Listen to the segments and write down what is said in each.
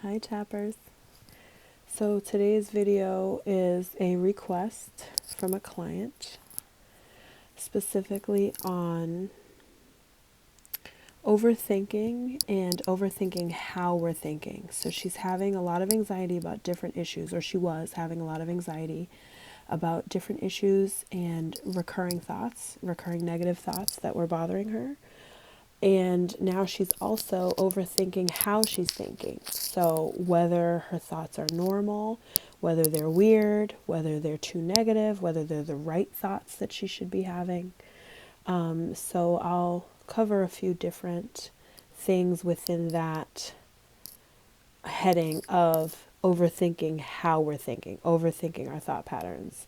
Hi Tappers. So today's video is a request from a client specifically on overthinking and overthinking how we're thinking. So she's having a lot of anxiety about different issues, or she was having a lot of anxiety about different issues and recurring thoughts, recurring negative thoughts that were bothering her. And now she's also overthinking how she's thinking. So whether her thoughts are normal, whether they're weird, whether they're too negative, whether they're the right thoughts that she should be having. So I'll cover a few different things within that heading of overthinking how we're thinking, overthinking our thought patterns,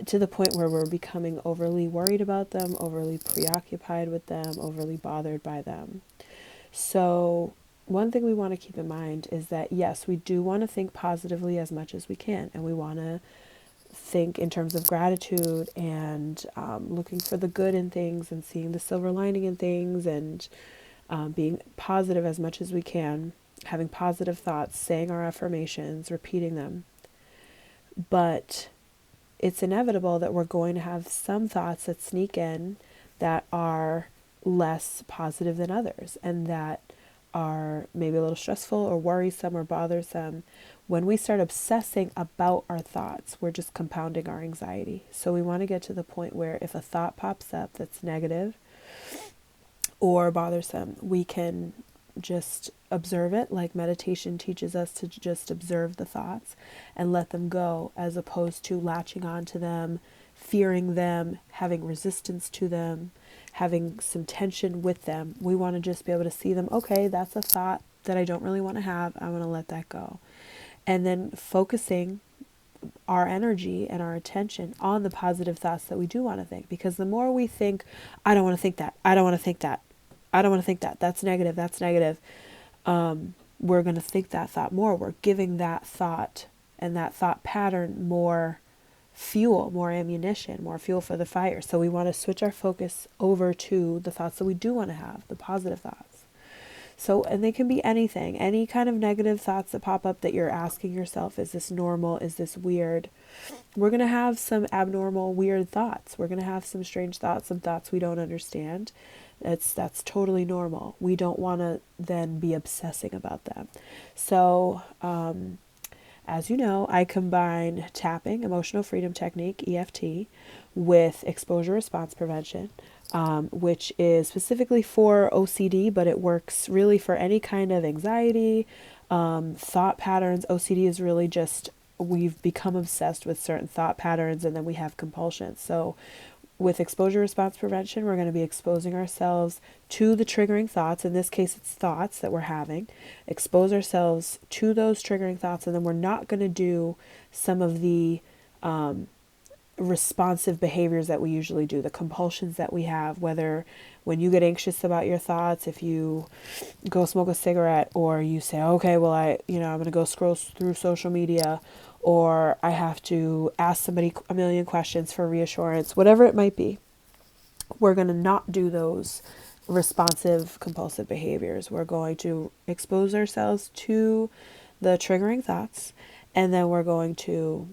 to the point where we're becoming overly worried about them, overly preoccupied with them, overly bothered by them. So one thing we want to keep in mind is that, yes, we do want to think positively as much as we can, and we want to think in terms of gratitude and looking for the good in things and seeing the silver lining in things, and being positive as much as we can, having positive thoughts, saying our affirmations, repeating them. But it's inevitable that we're going to have some thoughts that sneak in that are less positive than others, and that are maybe a little stressful or worrisome or bothersome. When we start obsessing about our thoughts, we're just compounding our anxiety. So we want to get to the point where if a thought pops up that's negative or bothersome, we can just observe it, like meditation teaches us to just observe the thoughts and let them go, as opposed to latching on to them, fearing them, having resistance to them, having some tension with them. We want to just be able to see them. Okay, that's a thought that I don't really want to have. I want to let that go. And then focusing our energy and our attention on the positive thoughts that we do want to think. Because the more we think, I don't want to think that, I don't want to think that, I don't want to think that, that's negative, we're going to think that thought more. We're giving that thought and that thought pattern more fuel, more ammunition, more fuel for the fire. So we want to switch our focus over to the thoughts that we do want to have, the positive thoughts. So, and they can be anything, any kind of negative thoughts that pop up that you're asking yourself, is this normal? Is this weird? We're going to have some abnormal, weird thoughts. We're going to have some strange thoughts, some thoughts we don't understand. That's totally normal. We don't want to then be obsessing about them. So, as you know, I combine tapping, emotional freedom technique, EFT, with exposure response prevention, which is specifically for OCD, but it works really for any kind of anxiety, thought patterns. OCD is really just, we've become obsessed with certain thought patterns, and then we have compulsions. So with exposure response prevention, we're going to be exposing ourselves to the triggering thoughts. In this case, it's thoughts that we're having. Expose ourselves to those triggering thoughts, and then we're not going to do some of the responsive behaviors that we usually do, the compulsions that we have, whether when you get anxious about your thoughts, if you go smoke a cigarette, or you say, okay, well, I'm going to go scroll through social media, or I have to ask somebody a million questions for reassurance, whatever it might be. We're going to not do those responsive compulsive behaviors. We're going to expose ourselves to the triggering thoughts, and then we're going to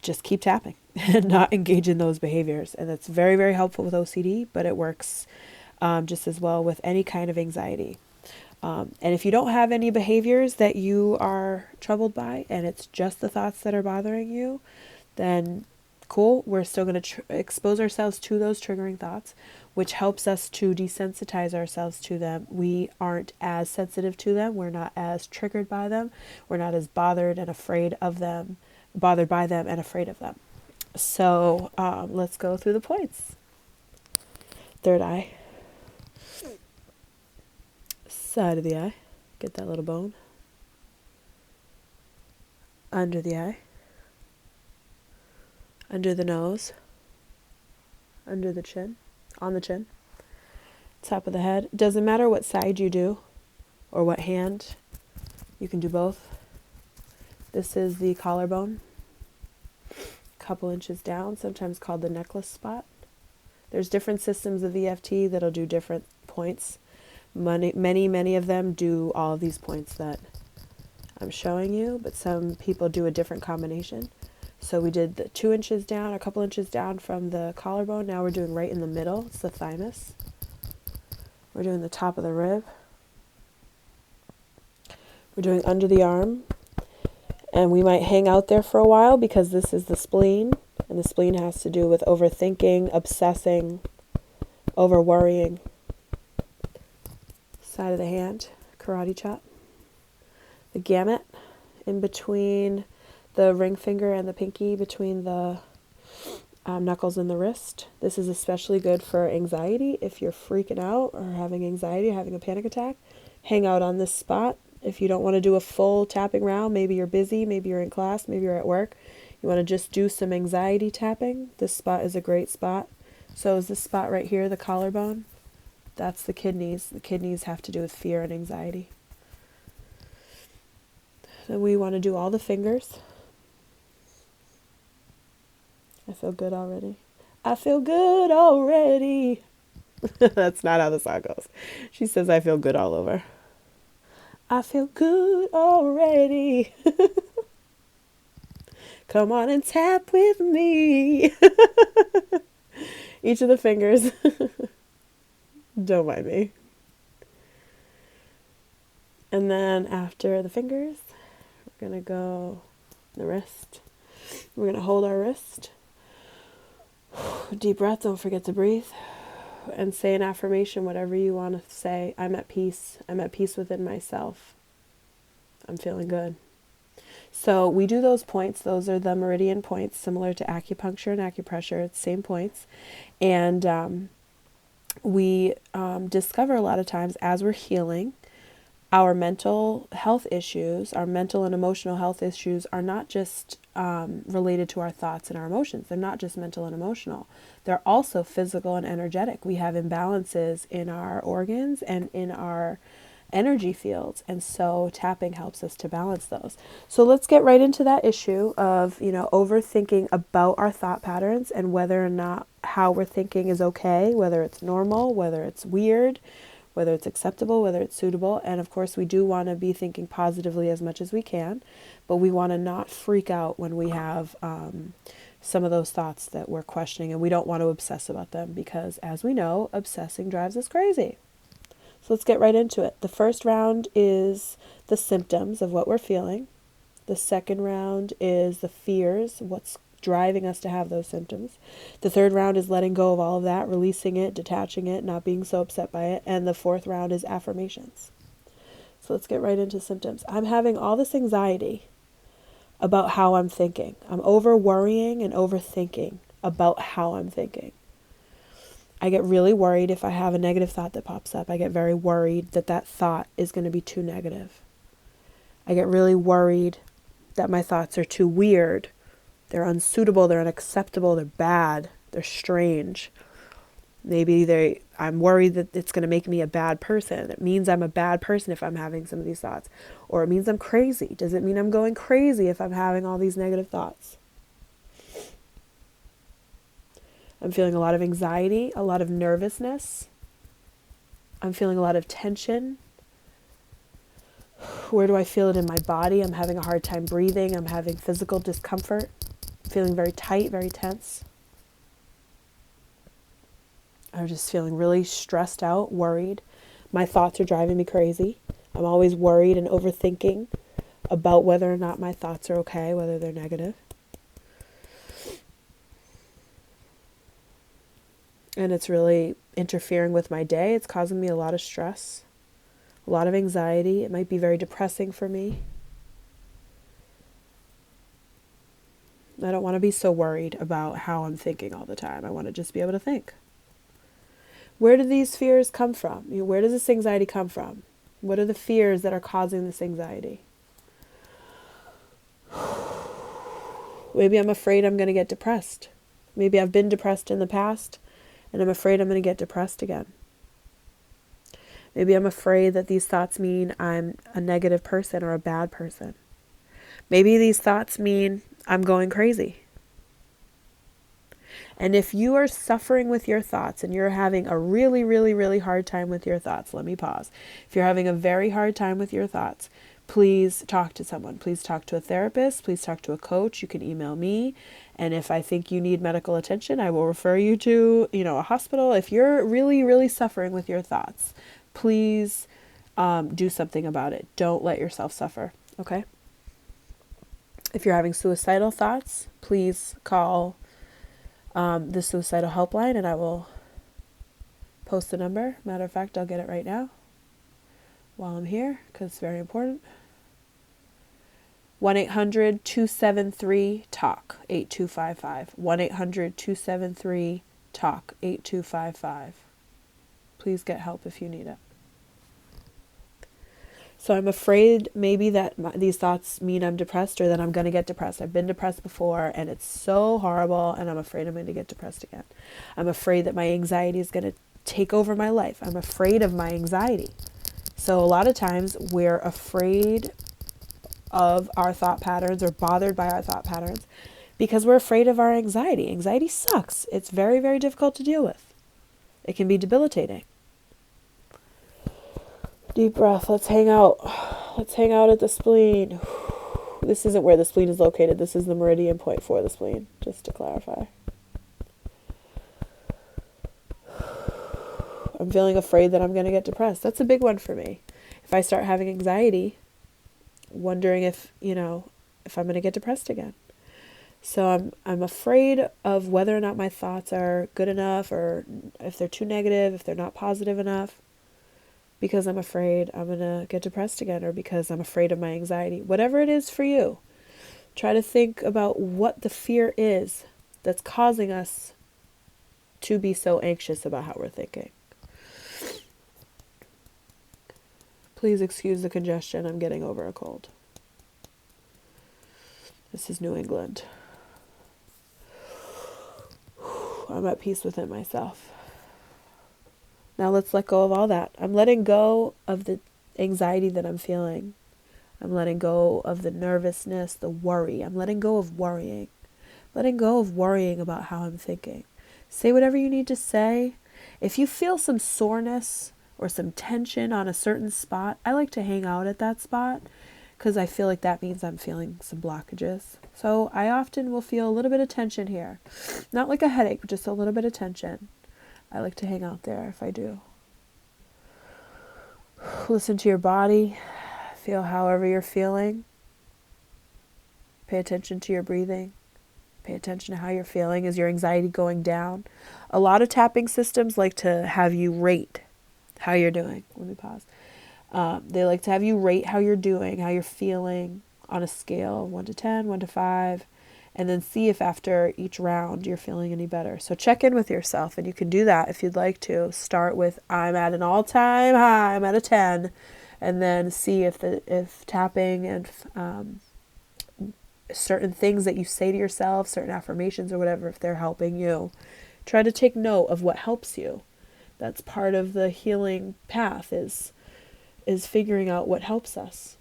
just keep tapping and not engage in those behaviors. And that's very, very helpful with OCD, but it works just as well with any kind of anxiety. And if you don't have any behaviors that you are troubled by, and it's just the thoughts that are bothering you, then cool. We're still going to expose ourselves to those triggering thoughts, which helps us to desensitize ourselves to them. We aren't as sensitive to them. We're not as triggered by them. We're not as bothered and afraid of them, bothered by them and afraid of them. So let's go through the points. Third eye. Side of the eye. Get that little bone. Under the eye. Under the nose. Under the chin. On the chin. Top of the head. Doesn't matter what side you do or what hand. You can do both. This is the collarbone. Couple inches down, sometimes called the necklace spot. There's different systems of EFT that'll do different points. Many of them do all of these points that I'm showing you, but some people do a different combination. So we did the 2 inches down, a couple inches down from the collarbone. Now we're doing right in the middle. It's the thymus. We're doing the top of the rib. We're doing under the arm. And we might hang out there for a while because this is the spleen. And the spleen has to do with overthinking, obsessing, over worrying. Side of the hand, karate chop. The gamut in between the ring finger and the pinky, between the knuckles and the wrist. This is especially good for anxiety. If you're freaking out or having anxiety or having a panic attack, hang out on this spot. If you don't want to do a full tapping round, maybe you're busy, maybe you're in class, maybe you're at work, you want to just do some anxiety tapping, this spot is a great spot. So is this spot right here, the collarbone? That's the kidneys. The kidneys have to do with fear and anxiety. So we want to do all the fingers. I feel good already. I feel good already. That's not how the song goes. She says, I feel good all over. I feel good already. Come on and tap with me. Each of the fingers. Don't mind me. And then after the fingers, we're going to go the wrist. We're going to hold our wrist. Deep breath, don't forget to breathe. And say an affirmation, whatever you want to say. I'm at peace. I'm at peace within myself. I'm feeling good. So we do those points. Those are the meridian points, similar to acupuncture and acupressure. It's same points. And we discover a lot of times as we're healing, our mental health issues, our mental and emotional health issues are not just related to our thoughts and our emotions. They're not just mental and emotional. They're also physical and energetic. We have imbalances in our organs and in our energy fields. And so tapping helps us to balance those. So let's get right into that issue of, overthinking about our thought patterns and whether or not how we're thinking is okay, whether it's normal, whether it's weird, whether it's acceptable, whether it's suitable. And of course, we do want to be thinking positively as much as we can, but we want to not freak out when we have some of those thoughts that we're questioning, and we don't want to obsess about them because, as we know, obsessing drives us crazy. So let's get right into it. The first round is the symptoms of what we're feeling. The second round is the fears, what's driving us to have those symptoms. The third round is letting go of all of that, releasing it, detaching it, not being so upset by it. And the fourth round is affirmations. So let's get right into symptoms. I'm having all this anxiety about how I'm thinking. I'm over worrying and overthinking about how I'm thinking. I get really worried if I have a negative thought that pops up. I get very worried that that thought is going to be too negative. I get really worried that my thoughts are too weird. They're unsuitable, they're unacceptable, they're bad, they're strange. Maybe I'm worried that it's going to make me a bad person. It means I'm a bad person if I'm having some of these thoughts. Or it means I'm crazy. Does it mean I'm going crazy if I'm having all these negative thoughts? I'm feeling a lot of anxiety, a lot of nervousness. I'm feeling a lot of tension. Where do I feel it in my body? I'm having a hard time breathing. I'm having physical discomfort. I'm feeling very tight, very tense. I'm just feeling really stressed out, worried. My thoughts are driving me crazy. I'm always worried and overthinking about whether or not my thoughts are okay, whether they're negative. And it's really interfering with my day. It's causing me a lot of stress, a lot of anxiety. It might be very depressing for me. I don't want to be so worried about how I'm thinking all the time. I want to just be able to think. Where do these fears come from? Where does this anxiety come from? What are the fears that are causing this anxiety? Maybe I'm afraid I'm going to get depressed. Maybe I've been depressed in the past, and I'm afraid I'm going to get depressed again. Maybe I'm afraid that these thoughts mean I'm a negative person or a bad person. Maybe these thoughts mean I'm going crazy. And if you are suffering with your thoughts and you're having a really, really, really hard time with your thoughts, let me pause. If you're having a very hard time with your thoughts, please talk to someone. Please talk to a therapist. Please talk to a coach. You can email me. And if I think you need medical attention, I will refer you to, a hospital. If you're really, really suffering with your thoughts, please do something about it. Don't let yourself suffer. Okay? If you're having suicidal thoughts, please call the suicidal helpline, and I will post the number. Matter of fact, I'll get it right now while I'm here because it's very important. 1-800-273-TALK 8255. 1-800-273-TALK 8255. Please get help if you need it. So I'm afraid maybe that these thoughts mean I'm depressed or that I'm going to get depressed. I've been depressed before and it's so horrible and I'm afraid I'm going to get depressed again. I'm afraid that my anxiety is going to take over my life. I'm afraid of my anxiety. So a lot of times we're afraid of our thought patterns or bothered by our thought patterns because we're afraid of our anxiety. Anxiety sucks. It's very, very difficult to deal with. It can be debilitating. Deep breath. Let's hang out. Let's hang out at the spleen. This isn't where the spleen is located. This is the meridian point for the spleen, just to clarify. I'm feeling afraid that I'm going to get depressed. That's a big one for me. If I start having anxiety, wondering if I'm going to get depressed again. So I'm afraid of whether or not my thoughts are good enough or if they're too negative, if they're not positive enough, because I'm afraid I'm going to get depressed again or because I'm afraid of my anxiety. Whatever it is for you, try to think about what the fear is that's causing us to be so anxious about how we're thinking. Please excuse the congestion. I'm getting over a cold. This is New England. I'm at peace within myself. Now let's let go of all that. I'm letting go of the anxiety that I'm feeling. I'm letting go of the nervousness, the worry. I'm letting go of worrying. Letting go of worrying about how I'm thinking. Say whatever you need to say. If you feel some soreness or some tension on a certain spot, I like to hang out at that spot because I feel like that means I'm feeling some blockages. So I often will feel a little bit of tension here. Not like a headache, but just a little bit of tension. I like to hang out there if I do. Listen to your body. Feel however you're feeling. Pay attention to your breathing. Pay attention to how you're feeling. Is your anxiety going down? A lot of tapping systems like to have you rate how you're doing. Let me pause. They like to have you rate how you're doing, how you're feeling on a scale of 1 to 10, 1 to 5, and then see if after each round you're feeling any better. So check in with yourself, and you can do that if you'd like to. Start with, I'm at an all-time high, I'm at a 10, and then see if tapping and certain things that you say to yourself, certain affirmations or whatever, if they're helping you. Try to take note of what helps you. That's part of the healing path is figuring out what helps us.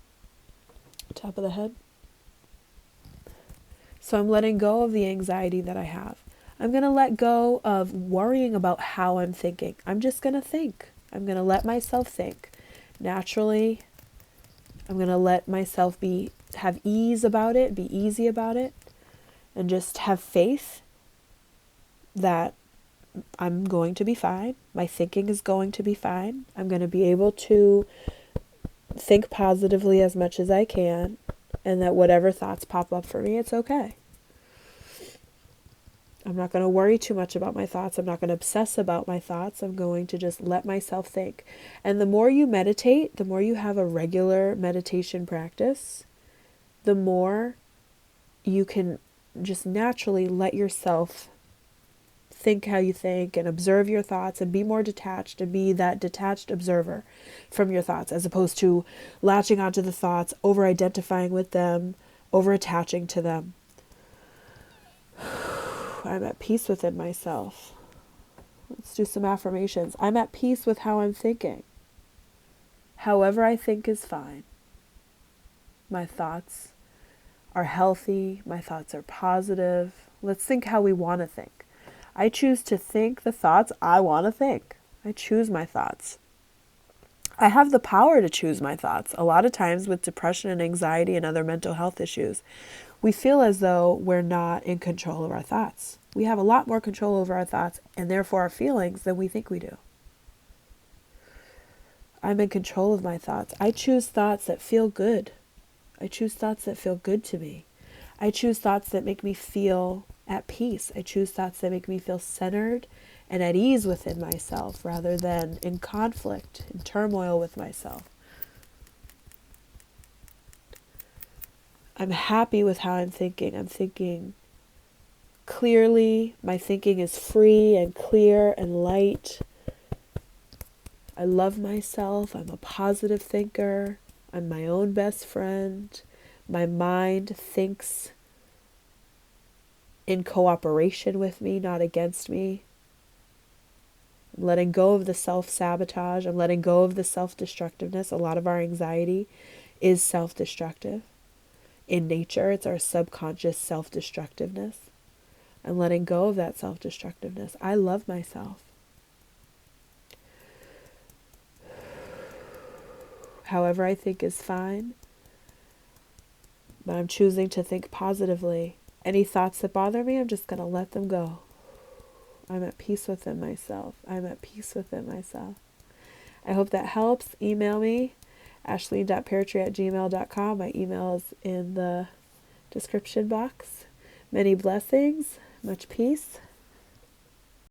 Top of the head. So I'm letting go of the anxiety that I have. I'm going to let go of worrying about how I'm thinking. I'm just going to think. I'm going to let myself think. Naturally, I'm going to let myself have ease about it, be easy about it, and just have faith that I'm going to be fine. My thinking is going to be fine. I'm going to be able to think positively as much as I can, and that whatever thoughts pop up for me, it's okay. I'm not going to worry too much about my thoughts. I'm not going to obsess about my thoughts. I'm going to just let myself think. And the more you meditate, the more you have a regular meditation practice, the more you can just naturally let yourself think how you think and observe your thoughts and be more detached and be that detached observer from your thoughts, as opposed to latching onto the thoughts, over-identifying with them, over-attaching to them. I'm at peace within myself. Let's do some affirmations. I'm at peace with how I'm thinking. However I think is fine. My thoughts are healthy. My thoughts are positive. Let's think how we want to think. I choose to think the thoughts I want to think. I choose my thoughts. I have the power to choose my thoughts. A lot of times with depression and anxiety and other mental health issues, we feel as though we're not in control of our thoughts. We have a lot more control over our thoughts and therefore our feelings than we think we do. I'm in control of my thoughts. I choose thoughts that feel good. I choose thoughts that feel good to me. I choose thoughts that make me feel at peace. I choose thoughts that make me feel centered and at ease within myself rather than in conflict, in turmoil with myself. I'm happy with how I'm thinking. I'm thinking clearly. My thinking is free and clear and light. I love myself. I'm a positive thinker. I'm my own best friend. My mind thinks in cooperation with me, not against me. I'm letting go of the self-sabotage. I'm letting go of the self-destructiveness. A lot of our anxiety is self-destructive. In nature, it's our subconscious self-destructiveness. I'm letting go of that self-destructiveness. I love myself. However I think is fine, but I'm choosing to think positively. Any thoughts that bother me, I'm just going to let them go. I'm at peace within myself. I'm at peace within myself. I hope that helps. Email me, ashleen.peartree@gmail.com. My email is in the description box. Many blessings, much peace.